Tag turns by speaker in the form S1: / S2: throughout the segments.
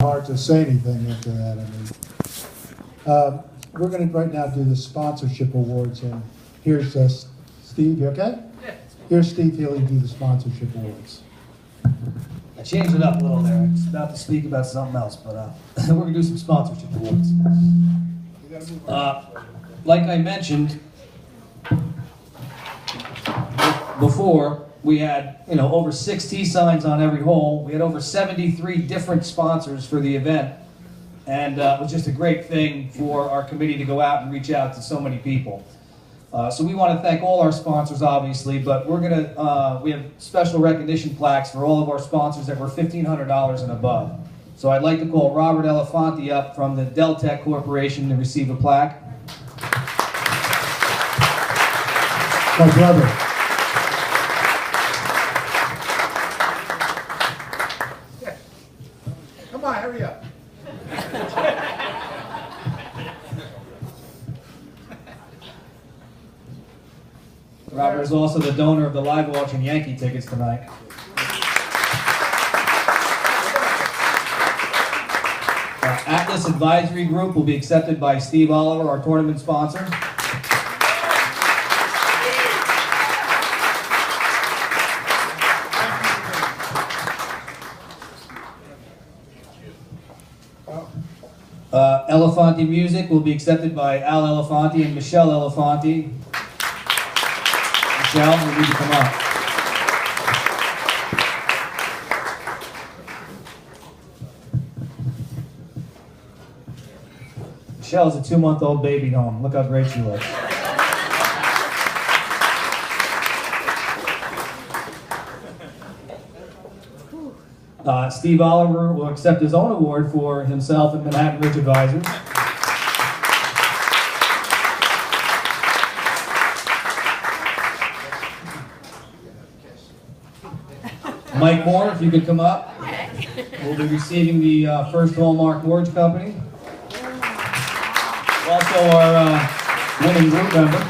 S1: hard to say anything after that. I mean, we're going to right now do the sponsorship awards, and here's Steve. You okay?
S2: Yeah.
S1: Here's Steve Healy do the sponsorship awards.
S2: I changed it up a little there. I was about to speak about something else, but we're going to do some sponsorship awards. Like I mentioned before, we had over 6 T signs on every hole. We had over 73 different sponsors for the event, and it was just a great thing for our committee to go out and reach out to so many people. So we want to thank all our sponsors, obviously, but we have special recognition plaques for all of our sponsors that were $1,500 and above. So I'd like to call Robert Elefanti up from the Deltec Corporation to receive a plaque.
S1: My brother.
S3: Come on, hurry up.
S2: Robert is also the donor of the live auction Yankee tickets tonight. Atlas Advisory Group will be accepted by Steve Oliver, our tournament sponsor. Elefanti Music will be accepted by Al Elefanti and Michelle Elefanti. Michelle, you need to come up. Michelle's a 2-month-old baby at home. Look how great she looks. Steve Oliver will accept his own award for himself and Manhattan Ridge Advisors. Mike Moore, if you could come up. We'll be receiving the First Hallmark Mortgage Company. Also our winning group member.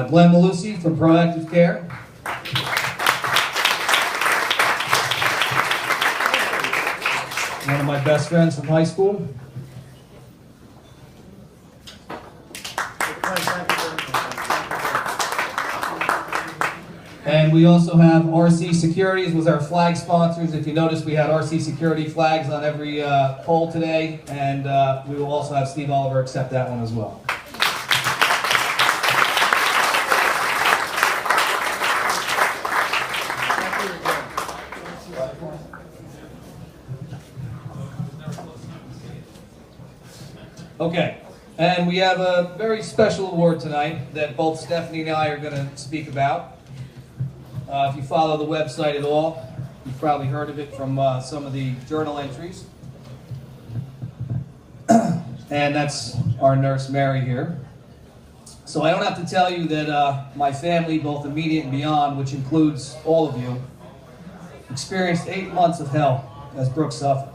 S2: Glenn Malusi from Proactive Care. One of my best friends from high school. And we also have RC Securities was our flag sponsors. If you notice, we had RC Security flags on every pole today, and we will also have Steve Oliver accept that one as well. Okay, and we have a very special award tonight that both Stephanie and I are going to speak about. If you follow the website at all, you've probably heard of it from some of the journal entries. And that's our nurse, Mary, here. So I don't have to tell you that my family, both immediate and beyond, which includes all of you, experienced 8 months of hell as Brooke suffered.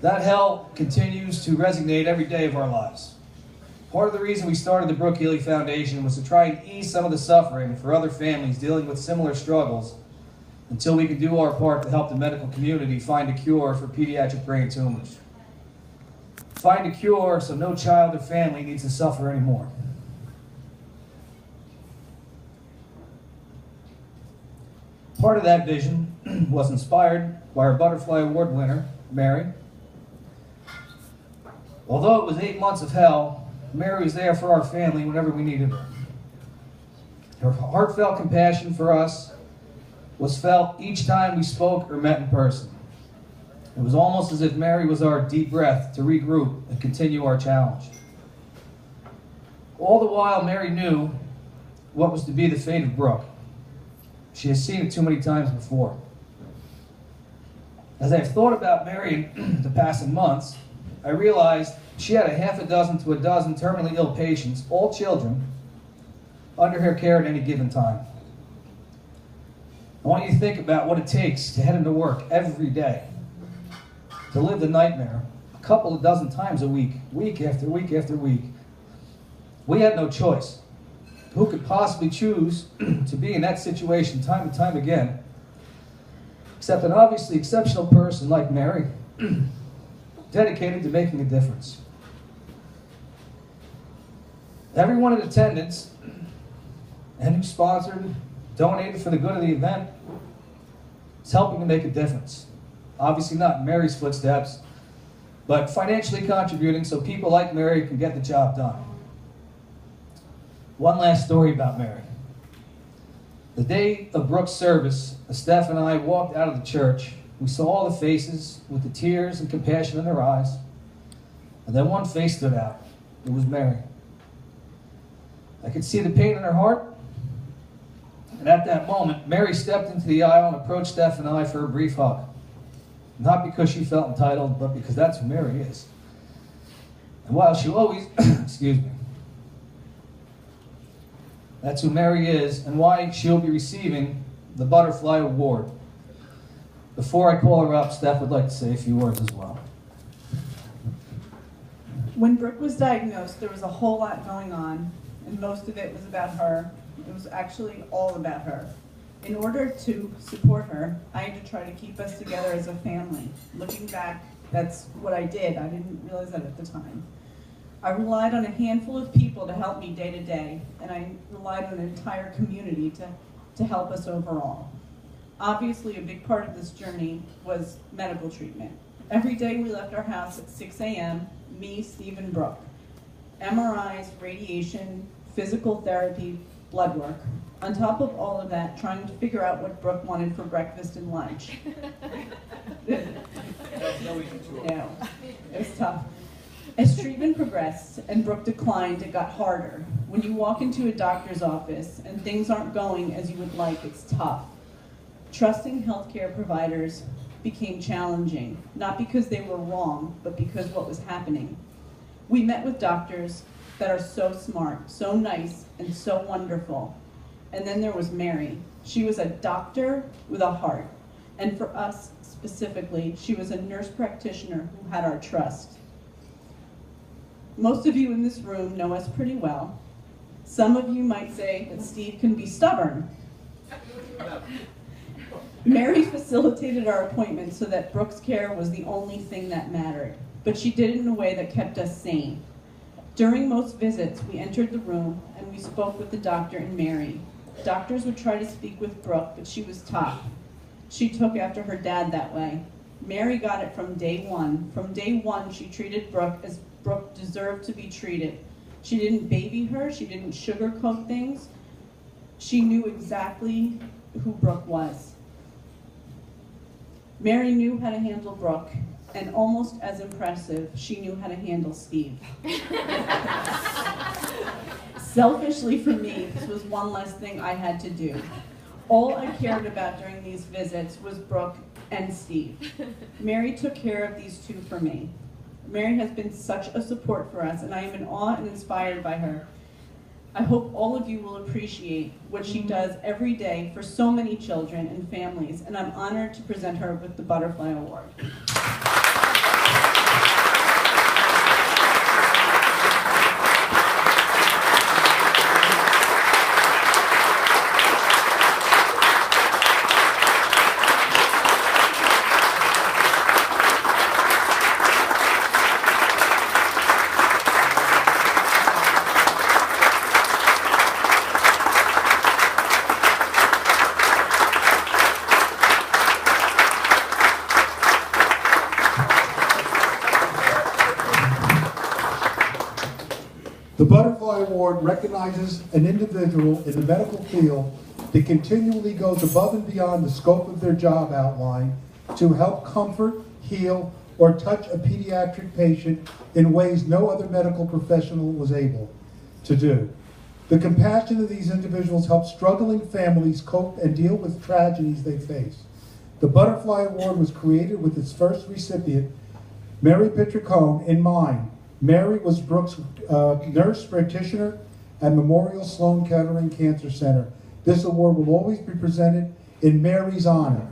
S2: That hell continues to resonate every day of our lives. Part of the reason we started the Brooke Healy Foundation was to try and ease some of the suffering for other families dealing with similar struggles until we could do our part to help the medical community find a cure for pediatric brain tumors. Find a cure so no child or family needs to suffer anymore. Part of that vision was inspired by our Butterfly Award winner, Mary. Although it was 8 months of hell, Mary was there for our family whenever we needed her. Her heartfelt compassion for us was felt each time we spoke or met in person. It was almost as if Mary was our deep breath to regroup and continue our challenge. All the while, Mary knew what was to be the fate of Brooke. She has seen it too many times before. As I've thought about Mary the past months, I realized she had a half a dozen to a dozen terminally ill patients, all children, under her care at any given time. I want you to think about what it takes to head into work every day, to live the nightmare a couple of dozen times a week, week after week after week, We had no choice. Who could possibly choose to be in that situation time and time again, except an obviously exceptional person like Mary, dedicated to making a difference. Everyone in attendance and who sponsored, donated for the good of the event, is helping to make a difference. Obviously not in Mary's footsteps, but financially contributing so people like Mary can get the job done. One last story about Mary. The day of Brooke's service, Steph and I walked out of the church. We saw all the faces with the tears and compassion in their eyes. And then one face stood out. It was Mary. I could see the pain in her heart. And at that moment, Mary stepped into the aisle and approached Steph and I for a brief hug. Not because she felt entitled, but because that's who Mary is. And while she'll always, excuse me, that's who Mary is and why she'll be receiving the Butterfly Award. Before I call her up, Steph would like to say a few words as well.
S3: When Brooke was diagnosed, there was a whole lot going on, and most of it was about her. It was actually all about her. In order to support her, I had to try to keep us together as a family. Looking back, that's what I did. I didn't realize that at the time. I relied on a handful of people to help me day to day, and I relied on an entire community to help us overall. Obviously, a big part of this journey was medical treatment. Every day we left our house at 6 a.m., me, Steve, and Brooke. MRIs, radiation, physical therapy, blood work. On top of all of that, trying to figure out what Brooke wanted for breakfast and lunch. No, it was tough. As treatment progressed and Brooke declined, it got harder. When you walk into a doctor's office and things aren't going as you would like, it's tough. Trusting healthcare providers became challenging, not because they were wrong, but because what was happening. We met with doctors that are so smart, so nice, and so wonderful. And then there was Mary. She was a doctor with a heart. And for us specifically, she was a nurse practitioner who had our trust. Most of you in this room know us pretty well. Some of you might say that Steve can be stubborn. Mary facilitated our appointments so that Brooke's care was the only thing that mattered, but she did it in a way that kept us sane. During most visits, we entered the room and we spoke with the doctor and Mary. Doctors would try to speak with Brooke, but she was tough. She took after her dad that way. Mary got it from day one. From day one, she treated Brooke as Brooke deserved to be treated. She didn't baby her, she didn't sugarcoat things. She knew exactly who Brooke was. Mary knew how to handle Brooke, and almost as impressive, she knew how to handle Steve. Selfishly for me, this was one less thing I had to do. All I cared about during these visits was Brooke and Steve. Mary took care of these two for me. Mary has been such a support for us, and I am in awe and inspired by her. I hope all of you will appreciate what she does every day for so many children and families, and I'm honored to present her with the Butterfly Award.
S1: The Butterfly Award recognizes an individual in the medical field that continually goes above and beyond the scope of their job outline to help comfort, heal, or touch a pediatric patient in ways no other medical professional was able to do. The compassion of these individuals helps struggling families cope and deal with tragedies they face. The Butterfly Award was created with its first recipient, Mary Petricone, in mind. Mary was Brooke's nurse practitioner at Memorial Sloan Kettering Cancer Center. This award will always be presented in Mary's honor.